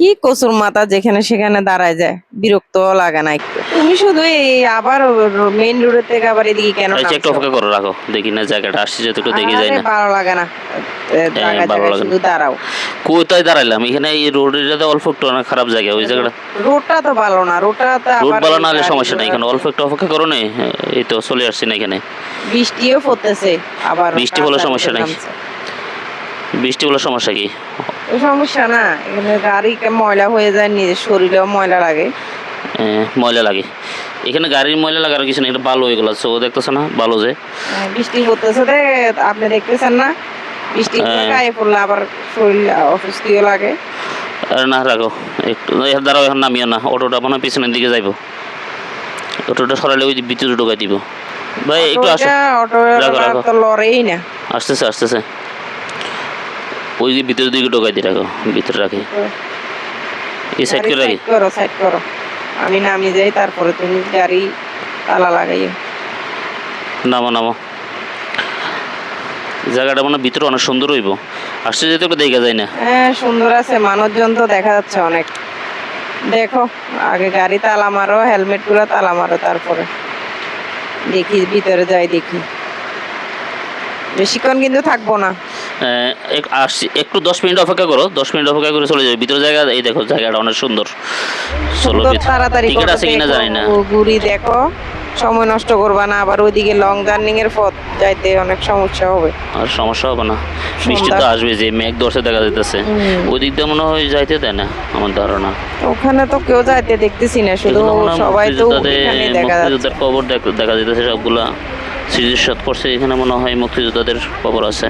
কি কচুর মাথা যেখানে সেখানে দাঁড়ায় যায়, বিরক্ত লাগে না একটু? তুমি শুধু এই আবার মেইন রোডের থেকে আবার এদিকে কেন আচ্ছা একটু নামছো? অপেক্ষা করো, রাখো দেখি না জায়গাটা আসছে যেহেতু একটু দেখে যাই আরে না। ভালো লাগে না, জায়গায় ভালো জায়গায় লাগে শুধু না। দাঁড়াও। কোথায় দাঁড়াইলাম এখানে? এই রোডের যাতে অল্প একটু অনেক খারাপ জায়গা, ওই জায়গাটা রোডটা তো ভালো না, রোডটা তো রোড আবার ভালো না হলে গাড়ি সমস্যা নেই, এখানে ঘোড়া- অল্প একটু অপেক্ষা করো না। এই তো চলে আসছি না এখানে। বৃষ্টিও পড়তেছে আবার, বৃষ্টি হলে কাঁচা সমস্যা রোদে নাই। নামছে। বৃষ্টি হলে সমস্যা কি? ওই সমস্যা না, এখানে গাড়ি ময়লা হয়ে যায়, নিজের শরীরেও ময়লা লাগে। ময়লা লাগে এখানে, গাড়ির ময়লা লাগার কিছু নেই, এটা বালু এগুলো সো দেখতেছো না বালু যে। বৃষ্টি পড়তেছে আপনি দেখতেছেন না? বৃষ্টি হ্যাঁ। গায়ে পড়লে আবার শরীর অসুস্থিও লাগে। আর না রাখো একটু, দাঁড়াও এখন নামিও না, অটোটা মনে হয় পিছনের দিকে যাইবো, অটোটা সরালে ওই ভিতরে ঢোকাই দিব। ভাই একটু আসো, অটো রাখো রাখো, তো লড়েই না। আসতেছে আসতেছে, ওই যে ভিতরের দিকে ঢোকাই দিয়ে রাখো, ভিতরে রাখি, এই সাইড করে রাখি। সাইড করো, আমি নামি যাই, তারপরে তুমি গাড়ি তালা লাগাইও। নামো নামো, জায়গাটা মনে হয় ভিতরে অনেক সুন্দর হইব, আসছে যেহেতু একটু দেখা যায় না। হ্যাঁ সুন্দর আছে, মানুষজন তো দেখা যাচ্ছে অনেক। দেখো আগে গাড়ি তালা মারো, হেলমেট গুলো তালা মারো, তারপরে দেখি ভিতরে যাই দেখি। বেশিক্ষণ কিন্তু থাকবো না। আসছি একটু 10 মিনিট অপেক্ষা করো, 10 মিনিট অপেক্ষা করে চলে যাবে ভিতরে। জায়গা এই দেখো, জায়গাটা অনেক সুন্দর। চলো সুন্দর, তাড়াতাড়ি টিকিট করো, আছে কিনা দেখো, জানি না। ঘুরি দেখো, সময় নষ্ট করবা না, আবার ওইদিকে লং জার্নিং এর পথ যাইতে অনেক সমস্যা হবে। আর সমস্যা হবে না, বৃষ্টি তো আসবে, যে মেঘ দর্শে দেখা যাইতেছে, ওই দিক দিয়ে মনে হয় যাইতে দেয় না আমার ধারণা। ওখানে তো কেউ যাইতে দেখতেছি না, শুধু এগুলো মনে হয় সবাই তো এখানে দেখা যাচ্ছে। মুক্তিযোদ্ধার কবর দেখা যাইতেছে, সবগুলা সিরিজ শট করছে এখানে, মনে হয় মুক্তিযোদ্ধাদের কবর আছে।